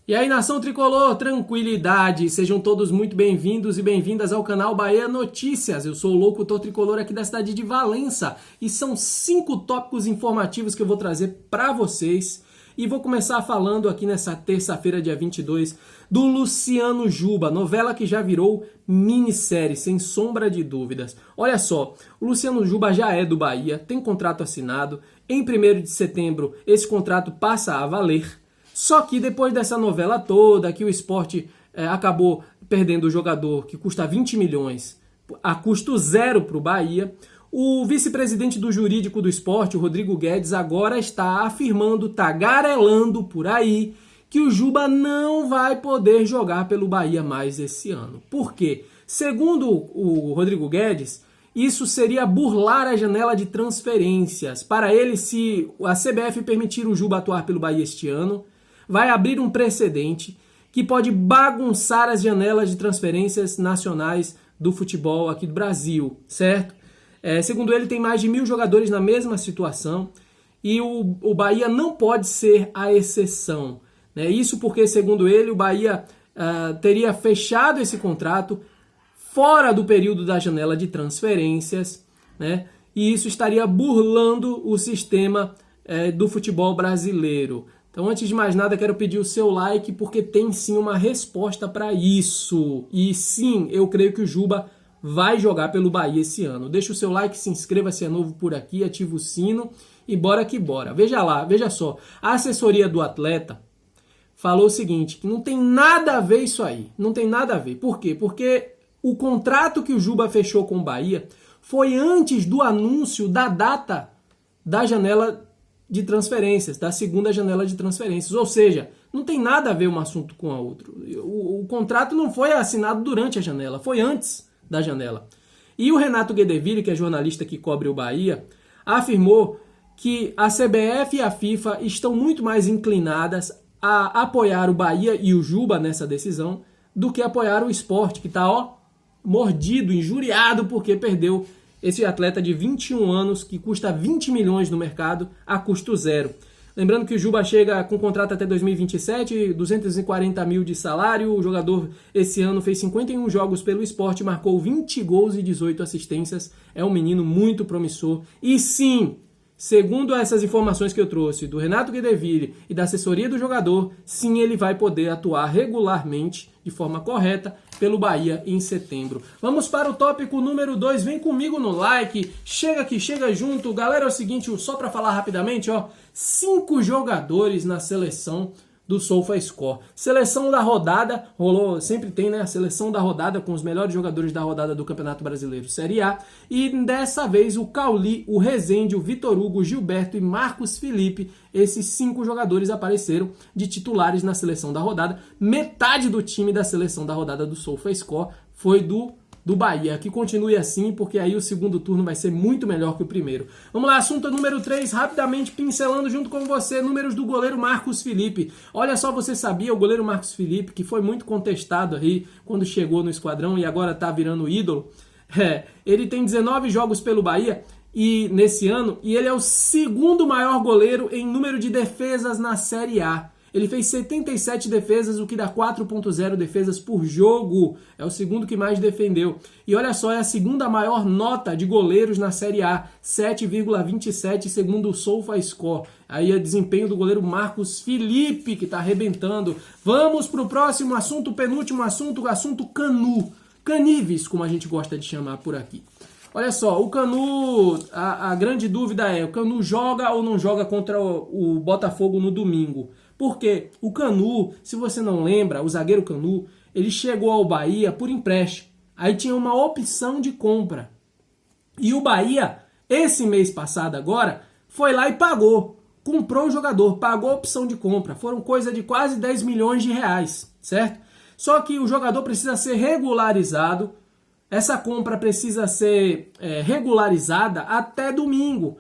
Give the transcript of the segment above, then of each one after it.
E aí, nação tricolor, tranquilidade, sejam todos muito bem-vindos e bem-vindas ao canal Bahia Notícias. Eu sou o locutor tricolor aqui da cidade de Valença e são 5 tópicos informativos que eu vou trazer para vocês. E vou começar falando aqui nessa terça-feira, dia 22, do Luciano Juba, novela que já virou minissérie, sem sombra de dúvidas. Olha só, o Luciano Juba já é do Bahia, tem contrato assinado. Em 1º de setembro, esse contrato passa a valer. Só que depois dessa novela toda, que o Sport acabou perdendo o jogador que custa 20 milhões a custo zero para o Bahia, o vice-presidente do jurídico do Sport, o Rodrigo Guedes, agora está afirmando, tagarelando por aí, que o Juba não vai poder jogar pelo Bahia mais esse ano. Por quê? Segundo o Rodrigo Guedes, isso seria burlar a janela de transferências. Para ele, se a CBF permitir o Juba atuar pelo Bahia este ano, vai abrir um precedente que pode bagunçar as janelas de transferências nacionais do futebol aqui do Brasil, certo? Segundo ele, tem mais de 1.000 jogadores na mesma situação e o Bahia não pode ser a exceção, né? Isso porque, segundo ele, o Bahia teria fechado esse contrato fora do período da janela de transferências, né? E isso estaria burlando o sistema do futebol brasileiro. Então, antes de mais nada, quero pedir o seu like, porque tem sim uma resposta para isso. E sim, eu creio que o Juba vai jogar pelo Bahia esse ano. Deixa o seu like, se inscreva se é novo por aqui, ativa o sino e bora que bora. Veja lá, veja só. A assessoria do atleta falou o seguinte, que não tem nada a ver isso aí. Não tem nada a ver. Por quê? Porque o contrato que o Juba fechou com o Bahia foi antes do anúncio da data da janela de transferências, da segunda janela de transferências. Ou seja, não tem nada a ver um assunto com o outro. O contrato não foi assinado durante a janela, foi antes da janela. E o Renato Guedeville, que é jornalista que cobre o Bahia, afirmou que a CBF e a FIFA estão muito mais inclinadas a apoiar o Bahia e o Juba nessa decisão do que apoiar o Sport, que está mordido, injuriado, porque perdeu esse atleta de 21 anos que custa 20 milhões no mercado a custo zero. Lembrando que o Juba chega com contrato até 2027, 240 mil de salário. O jogador esse ano fez 51 jogos pelo Sport, marcou 20 gols e 18 assistências. É um menino muito promissor. E sim, segundo essas informações que eu trouxe do Renato Guedeville e da assessoria do jogador, sim, ele vai poder atuar regularmente, de forma correta, pelo Bahia em setembro. Vamos para o tópico número 2. Vem comigo no like. Chega aqui, chega junto. Galera, é o seguinte, só para falar rapidamente, 5 jogadores na seleção do SofaScore. Seleção da rodada, rolou, sempre tem, né? A seleção da rodada com os melhores jogadores da rodada do Campeonato Brasileiro Série A. E dessa vez o Cauli, o Rezende, o Vitor Hugo, o Gilberto e Marcos Felipe, esses 5 jogadores apareceram de titulares na seleção da rodada. Metade do time da seleção da rodada do SofaScore foi do Bahia, que continue assim, porque aí o segundo turno vai ser muito melhor que o primeiro. Vamos lá, assunto número 3, rapidamente pincelando junto com você, números do goleiro Marcos Felipe. Olha só, você sabia, o goleiro Marcos Felipe, que foi muito contestado aí quando chegou no esquadrão e agora tá virando ídolo, ele tem 19 jogos pelo Bahia e nesse ano, e ele é o segundo maior goleiro em número de defesas na Série A. Ele fez 77 defesas, o que dá 4.0 defesas por jogo. É o segundo que mais defendeu. E olha só, é a segunda maior nota de goleiros na Série A. 7,27 segundo o SofaScore. Aí é desempenho do goleiro Marcos Felipe, que está arrebentando. Vamos para o próximo assunto, penúltimo assunto, o assunto Canu. Canives, como a gente gosta de chamar por aqui. Olha só, o Canu, a grande dúvida é, o Canu joga ou não joga contra o Botafogo no domingo? Porque o Canu, se você não lembra, o zagueiro Canu, ele chegou ao Bahia por empréstimo. Aí tinha uma opção de compra. E o Bahia, esse mês passado agora, foi lá e pagou. Comprou o jogador, pagou a opção de compra. Foram coisa de quase 10 milhões de reais, certo? Só que o jogador precisa ser regularizado. Essa compra precisa ser regularizada até domingo,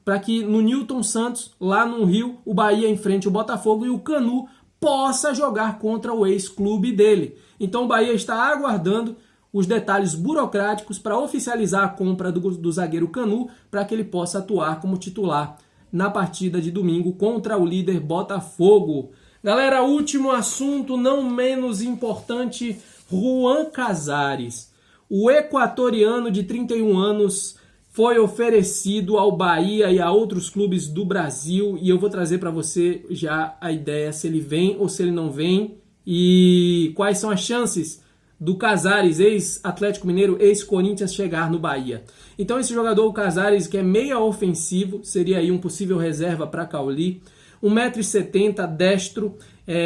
para que no Newton Santos, lá no Rio, o Bahia enfrente o Botafogo e o Canu possa jogar contra o ex-clube dele. Então o Bahia está aguardando os detalhes burocráticos para oficializar a compra do zagueiro Canu, para que ele possa atuar como titular na partida de domingo contra o líder Botafogo. Galera, último assunto, não menos importante, Juan Casares. O equatoriano de 31 anos foi oferecido ao Bahia e a outros clubes do Brasil e eu vou trazer para você já a ideia se ele vem ou se ele não vem e quais são as chances do Casares, ex-Atlético Mineiro, ex-Corinthians, chegar no Bahia. Então esse jogador, o Casares, que é meia ofensivo, seria aí um possível reserva para Cauli, 1,70 m, destro,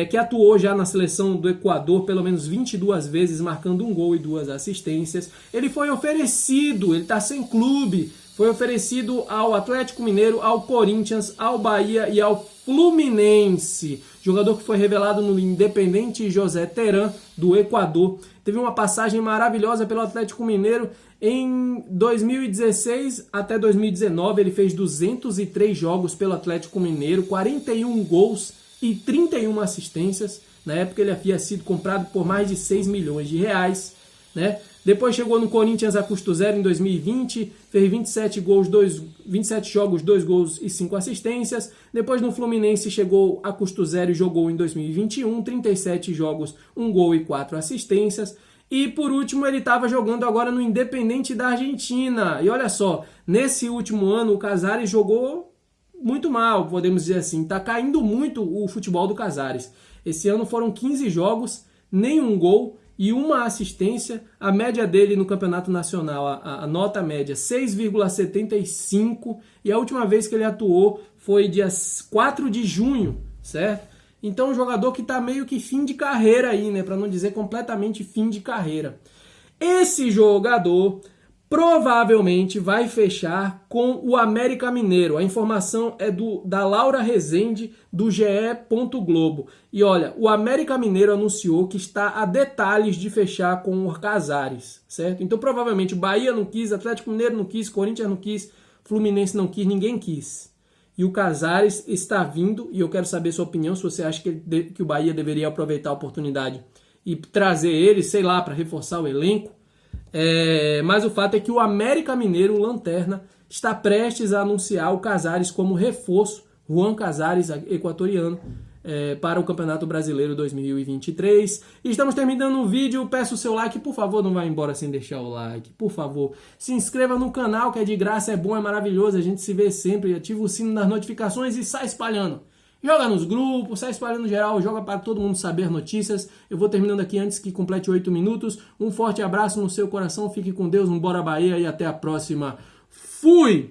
que atuou já na seleção do Equador pelo menos 22 vezes, marcando um gol e 2 assistências. Ele foi oferecido, ele está sem clube, foi oferecido ao Atlético Mineiro, ao Corinthians, ao Bahia e ao Fluminense. Jogador que foi revelado no Independente José Teran, do Equador. Teve uma passagem maravilhosa pelo Atlético Mineiro. Em 2016 até 2019, ele fez 203 jogos pelo Atlético Mineiro, 41 gols e 31 assistências. Na época ele havia sido comprado por mais de 6 milhões de reais, né? Depois chegou no Corinthians a custo zero em 2020, fez 27 jogos, 2 gols e 5 assistências. Depois no Fluminense chegou a custo zero e jogou em 2021, 37 jogos, 1 gol e 4 assistências. E por último ele estava jogando agora no Independente da Argentina. E olha só, nesse último ano o Casares jogou muito mal, podemos dizer assim. Está caindo muito o futebol do Casares. Esse ano foram 15 jogos, nenhum gol e 1 assistência. A média dele no Campeonato Nacional, a nota média, 6,75. E a última vez que ele atuou foi dia 4 de junho, certo? Então, um jogador que está meio que fim de carreira aí, né? Para não dizer completamente fim de carreira. Esse jogador provavelmente vai fechar com o América Mineiro. A informação é da Laura Rezende, do GE. Globo. E olha, o América Mineiro anunciou que está a detalhes de fechar com o Casares, certo? Então, provavelmente, o Bahia não quis, Atlético Mineiro não quis, Corinthians não quis, Fluminense não quis, ninguém quis. E o Casares está vindo, e eu quero saber sua opinião, se você acha que o Bahia deveria aproveitar a oportunidade e trazer ele, sei lá, para reforçar o elenco. Mas o fato é que o América Mineiro, o Lanterna, está prestes a anunciar o Casares como reforço, Juan Casares, equatoriano, para o Campeonato Brasileiro 2023. E estamos terminando o vídeo, peço o seu like, por favor, não vá embora sem deixar o like, por favor. Se inscreva no canal, que é de graça, é bom, é maravilhoso, a gente se vê sempre, ativa o sino das notificações e sai espalhando. Joga nos grupos, sai espalhando no geral, joga para todo mundo saber notícias. Eu vou terminando aqui antes que complete 8 minutos. Um forte abraço no seu coração, fique com Deus, um bora Bahia e até a próxima. Fui!